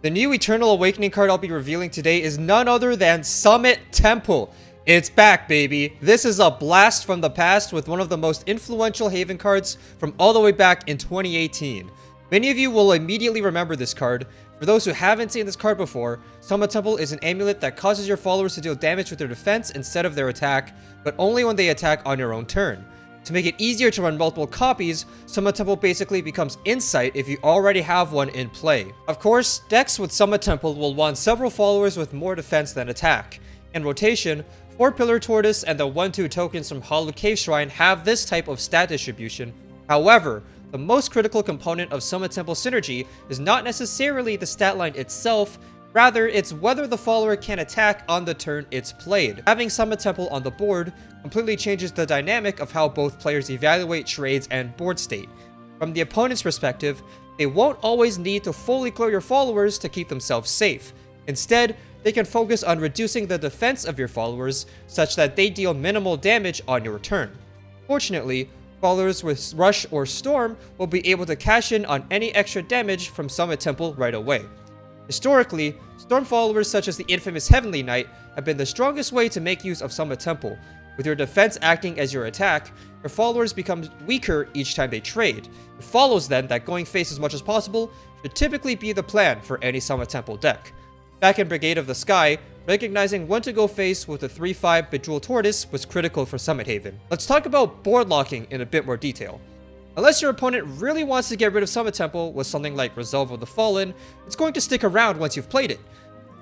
The new Eternal Awakening card I'll be revealing today is none other than Summit Temple. It's back, baby. This is a blast from the past with one of the most influential Haven cards from all the way back in 2018. Many of you will immediately remember this card. For those who haven't seen this card before, Summit Temple is an amulet that causes your followers to deal damage with their defense instead of their attack, but only when they attack on your own turn. To make it easier to run multiple copies, Summit Temple basically becomes Insight if you already have one in play. Of course, decks with Summit Temple will want several followers with more defense than attack. In rotation, 4 Pillar Tortoise and the 1/2 tokens from Hollow Cave Shrine have this type of stat distribution. However, the most critical component of Summit Temple synergy is not necessarily the stat line itself, rather it's whether the follower can attack on the turn it's played. Having Summit Temple on the board completely changes the dynamic of how both players evaluate trades and board state. From the opponent's perspective, they won't always need to fully clear your followers to keep themselves safe. Instead, they can focus on reducing the defense of your followers such that they deal minimal damage on your turn. Fortunately, followers with Rush or Storm will be able to cash in on any extra damage from Summit Temple right away. Historically, Storm followers such as the infamous Heavenly Knight have been the strongest way to make use of Summit Temple. With your defense acting as your attack, your followers become weaker each time they trade. It follows then that going face as much as possible should typically be the plan for any Summit Temple deck. Back in Brigade of the Sky, recognizing when to go face with a 3/5 Bejeweled Tortoise was critical for Summit Haven. Let's talk about board locking in a bit more detail. Unless your opponent really wants to get rid of Summit Temple with something like Resolve of the Fallen, it's going to stick around once you've played it.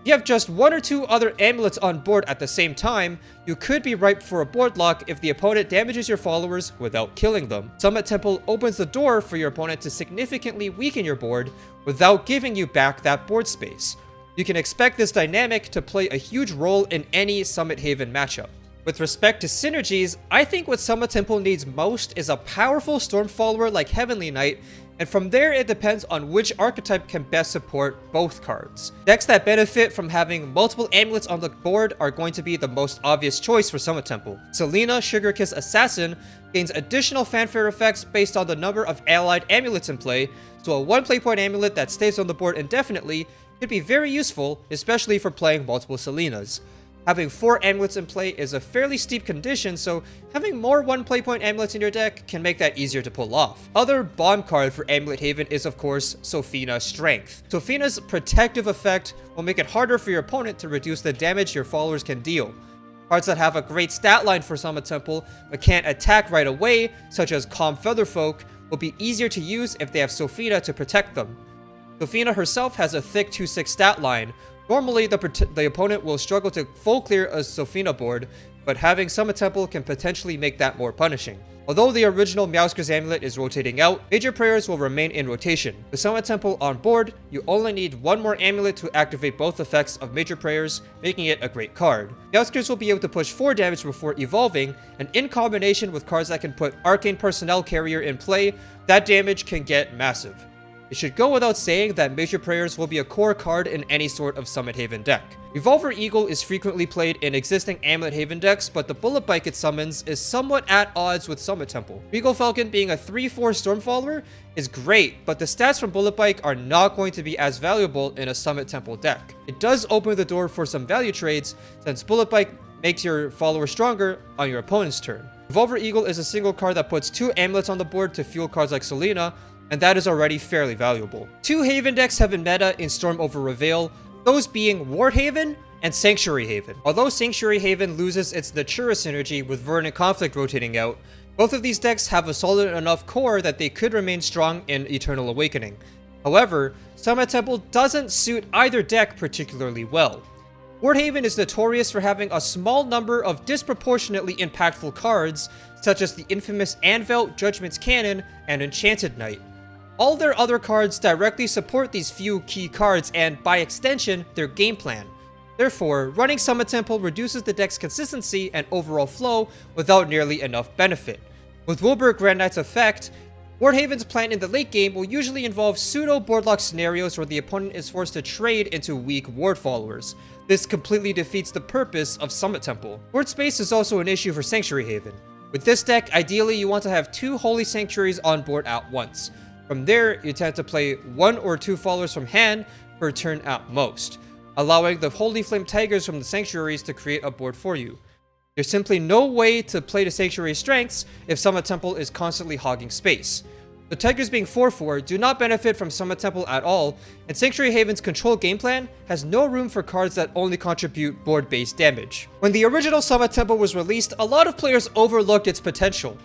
If you have just 1 or 2 other amulets on board at the same time, you could be ripe for a board lock if the opponent damages your followers without killing them. Summit Temple opens the door for your opponent to significantly weaken your board without giving you back that board space. You can expect this dynamic to play a huge role in any Summit Haven matchup. With respect to synergies, I think what Summit Temple needs most is a powerful Storm follower like Heavenly Knight, and from there it depends on which archetype can best support both cards. Decks that benefit from having multiple amulets on the board are going to be the most obvious choice for Summit Temple. Selena Sugar Kiss Assassin gains additional fanfare effects based on the number of allied amulets in play, so a 1 playpoint amulet that stays on the board indefinitely could be very useful, especially for playing multiple Selenas. Having 4 amulets in play is a fairly steep condition, so having more 1 playpoint amulets in your deck can make that easier to pull off. Other bomb card for Amulet Haven is of course Sophina Strength. Sophina's protective effect will make it harder for your opponent to reduce the damage your followers can deal. Cards that have a great stat line for Summit Temple but can't attack right away, such as Calm Featherfolk, will be easier to use if they have Sophina to protect them. Sophina herself has a thick 2/6 stat line. Normally, the opponent will struggle to full clear a Sophina board, but having Summit Temple can potentially make that more punishing. Although the original Meowscar's amulet is rotating out, Major Prayers will remain in rotation. With Summit Temple on board, you only need 1 more amulet to activate both effects of Major Prayers, making it a great card. Meowscars will be able to push 4 damage before evolving, and in combination with cards that can put Arcane Personnel Carrier in play, that damage can get massive. It should go without saying that Major Prayers will be a core card in any sort of Summit Haven deck. Revolver Eagle is frequently played in existing Amulet Haven decks, but the bullet bike it summons is somewhat at odds with Summit Temple. Regal Falcon being a 3/4 Storm follower is great, but the stats from bullet bike are not going to be as valuable in a Summit Temple deck. It does open the door for some value trades, since bullet bike makes your follower stronger on your opponent's turn. Revolver Eagle is a single card that puts 2 amulets on the board to fuel cards like Selena, and that is already fairly valuable. 2 Haven decks have been meta in Storm over Reveal, those being Ward Haven and Sanctuary Haven. Although Sanctuary Haven loses its Natura synergy with Verdant Conflict rotating out, both of these decks have a solid enough core that they could remain strong in Eternal Awakening. However, Summit Temple doesn't suit either deck particularly well. Ward Haven is notorious for having a small number of disproportionately impactful cards, such as the infamous Anvil, Judgment's Cannon, and Enchanted Knight. All their other cards directly support these few key cards and, by extension, their game plan. Therefore, running Summit Temple reduces the deck's consistency and overall flow without nearly enough benefit. With Wilbur Grand Knight's effect, Ward Haven's plan in the late game will usually involve pseudo boardlock scenarios where the opponent is forced to trade into weak ward followers. This completely defeats the purpose of Summit Temple. Board space is also an issue for Sanctuary Haven. With this deck, ideally you want to have 2 Holy Sanctuaries on board at once. From there, you tend to play 1 or 2 followers from hand per turn at most, allowing the Holy Flame Tigers from the Sanctuaries to create a board for you. There's simply no way to play the Sanctuary strengths if Summit Temple is constantly hogging space. The Tigers being 4/4 do not benefit from Summit Temple at all, and Sanctuary Haven's control game plan has no room for cards that only contribute board-based damage. When the original Summit Temple was released, a lot of players overlooked its potential.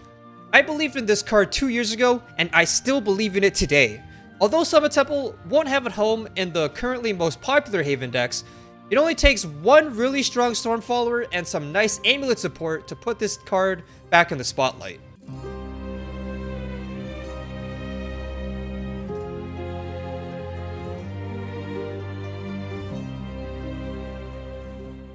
I believed in this card 2 years ago, and I still believe in it today. Although Summit Temple won't have a home in the currently most popular Haven decks, it only takes one really strong Storm Follower and some nice amulet support to put this card back in the spotlight.